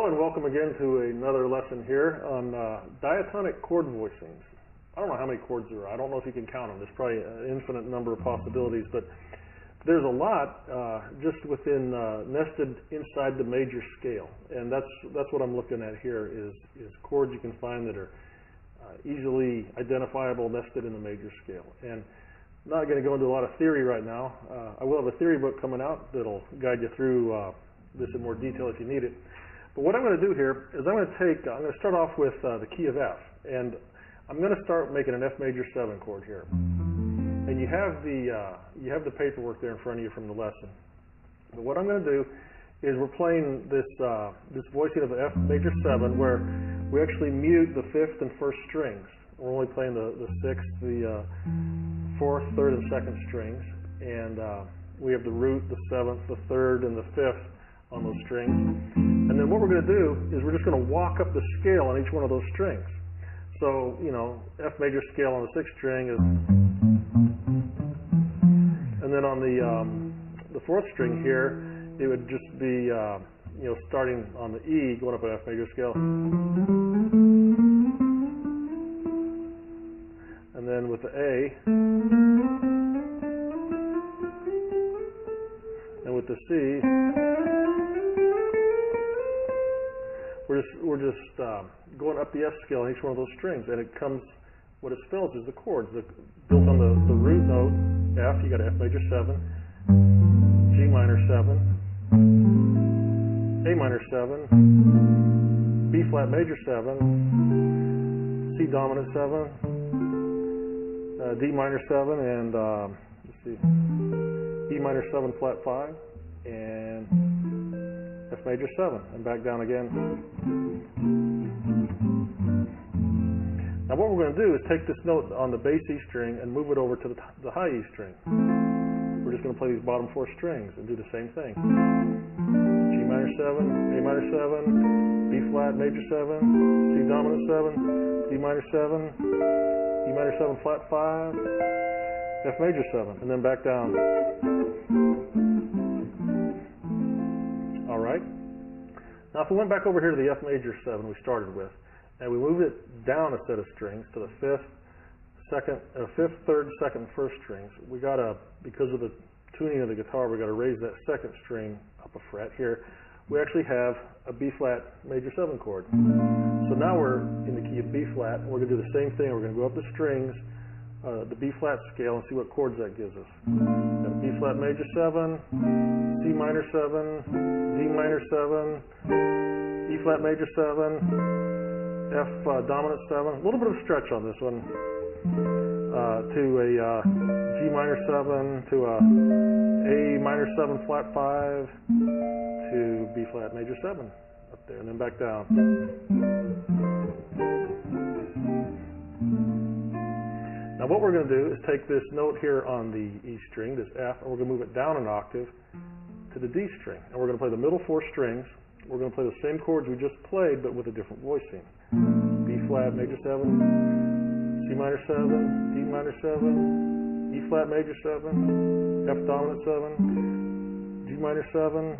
and welcome again to another lesson here on diatonic chord voicings. I don't know how many chords there are. I don't know if you can count them. There's probably an infinite number of possibilities, but there's a lot just within nested inside the major scale, and that's what I'm looking at here is chords you can find that are easily identifiable nested in the major scale. And I'm not going to go into a lot of theory right now. I will have a theory book coming out that'll guide you through this in more detail if you need it. But what I'm going to do here is I'm going to start off with the key of F, and I'm going to start making an F major 7 chord here. And you have the paperwork there in front of you from the lesson. But what I'm going to do is we're playing this voicing of F major 7 where we actually mute the 5th and 1st strings. We're only playing the 6th, the 4th, 3rd, and 2nd strings, and we have the root, the 7th, the 3rd, and the 5th on those strings. And then what we're going to do is we're just going to walk up the scale on each one of those strings. So, you know, F major scale on the 6th string is, and then on the 4th string here, it would just be, you know, starting on the E, going up an F major scale. And then with the A, and with the C, we're just going up the F scale on each one of those strings, and it comes, what it spells is the chords. Built on the root note, F, you got F major 7, G minor 7, A minor 7, B flat major 7, C dominant 7, D minor 7, and let's see, E minor 7 flat 5, and F major 7, and back down again. Now what we're going to do is take this note on the bass E string and move it over to the high E string. We're just going to play these bottom 4 strings and do the same thing. G minor 7, A minor 7, B flat major 7, C dominant 7, D minor 7, E minor 7 flat 5, F major 7, and then back down. All right. Now if we went back over here to the F major 7 we started with, and we move it down a set of strings to the 5th, 3rd, 2nd, and 1st strings, we got to, because of the tuning of the guitar, we got to raise that 2nd string up a fret here. We actually have a B flat major 7 chord. So now we're in the key of B flat, and we're going to do the same thing. We're going to go up the strings, the B flat scale, and see what chords that gives us. Got a B flat major 7, C minor 7, D minor 7, E flat major 7, F dominant 7, a little bit of stretch on this one, to a G minor 7, to a A minor 7 flat 5, to B flat major 7 up there, and then back down. Now what we're going to do is take this note here on the E string, this F, and we're going to move it down an octave to the D string, and we're going to play the middle 4 strings. We're going to play the same chords we just played, but with a different voicing. B flat major 7, C minor 7, D minor 7, E flat major 7, F dominant 7, G minor 7,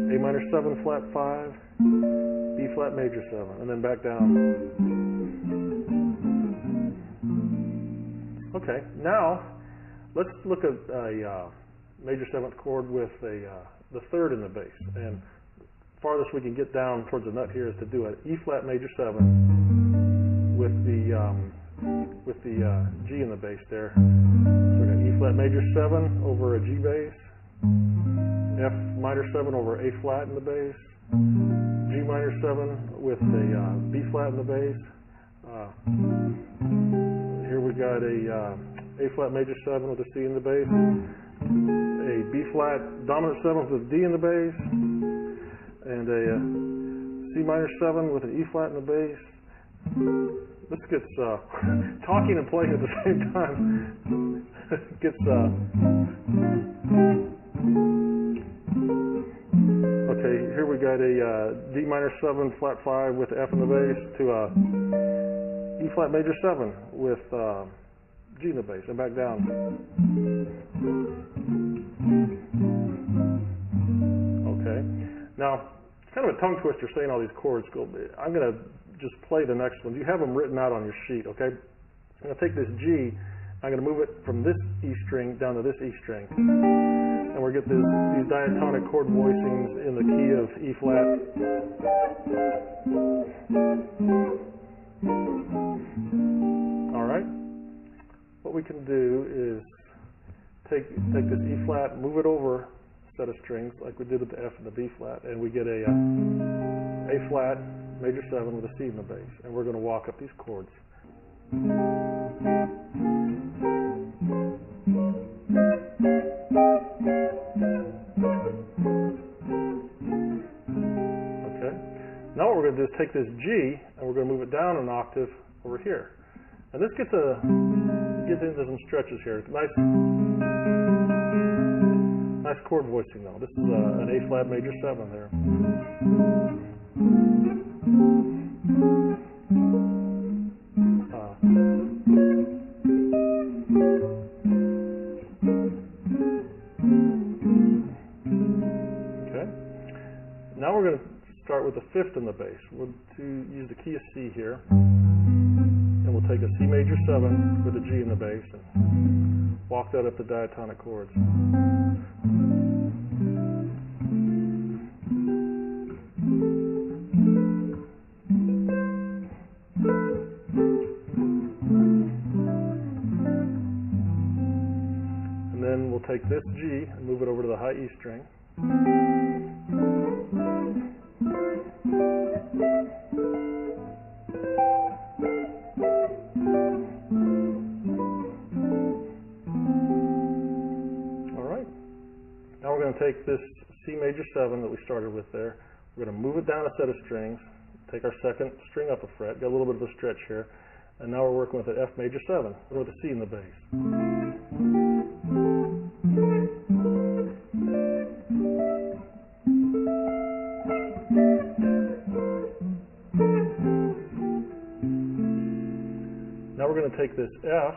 A minor 7 flat 5, B flat major 7, and then back down. Okay, now let's look at a major 7th chord with the 3rd in the bass. And farthest we can get down towards the nut here is to do an E flat major 7 with the G in the bass there. So we're going to E flat major 7 over a G bass, F minor 7 over A flat in the bass, G minor 7 with a B flat in the bass. Here we got a flat major 7 with a C in the bass, a B flat dominant 7 with a D in the bass, and a C minor 7 with an E flat in the bass. This gets talking and playing at the same time. Gets okay. Here we got a D minor 7 flat 5 with F in the bass to a E flat major 7 with G in the bass, and back down. Okay. Now kind of a tongue twister saying all these chords. I'm going to just play the next ones. You have them written out on your sheet, okay? I'm going to take this G, I'm going to move it from this E string down to this E string. And we'll get these diatonic chord voicings in the key of E flat. All right. What we can do is take this E flat, move it over a set of strings like we did with the F and the B flat, and we get a flat, major 7 with a C in the bass. And we're going to walk up these chords. Okay. Now what we're going to do is take this G and we're going to move it down an octave over here. And this gets into some stretches here. Nice chord voicing though. This is an A flat major 7 there. Okay. Now we're going to start with the 5th in the bass. We'll use the key of C here. And we'll take a C major 7 with a G in the bass and walk that up the diatonic chords. And then we'll take this G and move it over to the high E string. Now we're going to take this C major 7 that we started with there. We're going to move it down a set of strings, take our 2nd string up a fret, got a little bit of a stretch here, and now we're working with an F major 7 with a C in the bass. Now we're going to take this F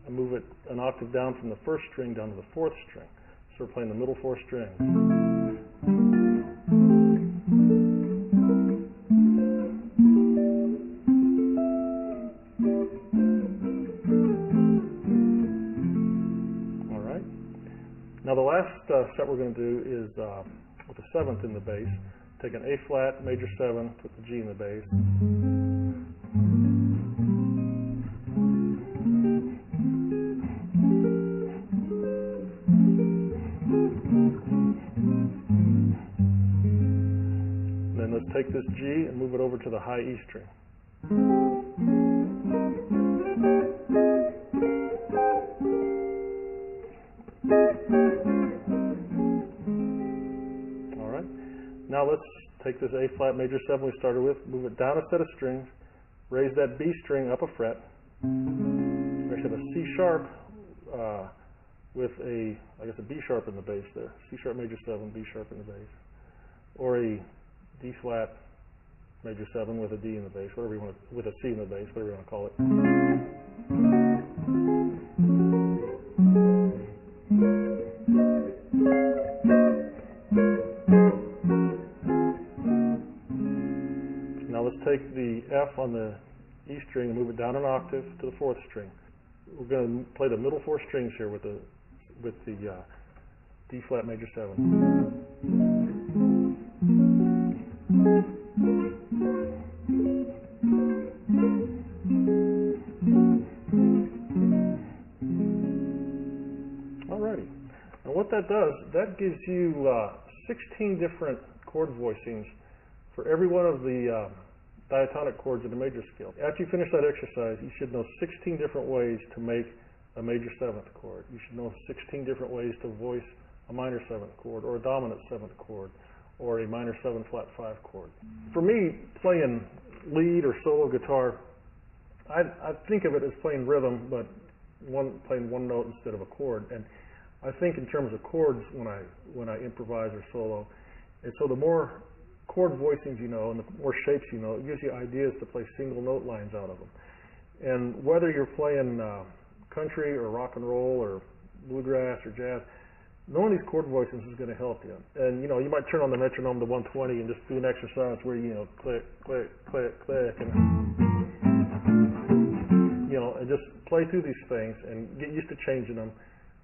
and move it an octave down from the 1st string down to the 4th string. So we're playing the middle 4 strings. All right. Now the last set we're going to do is with the 7th in the bass. Take an A flat, major 7, put the G in the bass. Then let's take this G and move it over to the high E string. All right. Now let's take this A flat major 7 we started with, move it down a set of strings, raise that B string up a fret. We actually have a C sharp with a B sharp in the bass there. C sharp major 7, B sharp in the bass. Or a D flat major 7 with a D in the bass, whatever you want to, with a C in the bass, whatever you want to call it. Now let's take the F on the E string and move it down an octave to the 4th string. We're going to play the middle 4 strings here with the D flat major 7. Alrighty. And what that does, that gives you 16 different chord voicings for every one of the diatonic chords in the major scale. After you finish that exercise, you should know 16 different ways to make a major 7th chord. You should know 16 different ways to voice a minor 7th chord, or a dominant 7th chord, or a minor 7 flat 5 chord. For me, playing lead or solo guitar, I think of it as playing rhythm, but playing one note instead of a chord. And I think in terms of chords when I improvise or solo. And so the more chord voicings you know and the more shapes you know, it gives you ideas to play single note lines out of them. And whether you're playing country or rock and roll or bluegrass or jazz, knowing these chord voicings is going to help you. And, you know, you might turn on the metronome to 120 and just do an exercise where, you know, click, click, click, click, and, you know, and just play through these things and get used to changing them.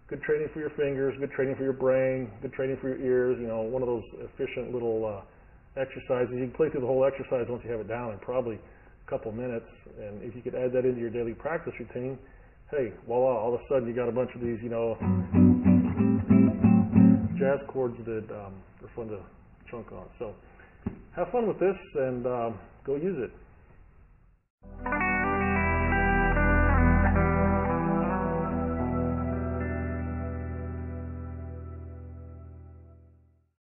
Good training for your fingers, good training for your brain, good training for your ears, you know, one of those efficient little exercises. You can play through the whole exercise once you have it down in probably a couple minutes. And if you could add that into your daily practice routine, hey, voila, all of a sudden you got a bunch of these, you know, jazz chords that are fun to chunk on. So have fun with this and go use it.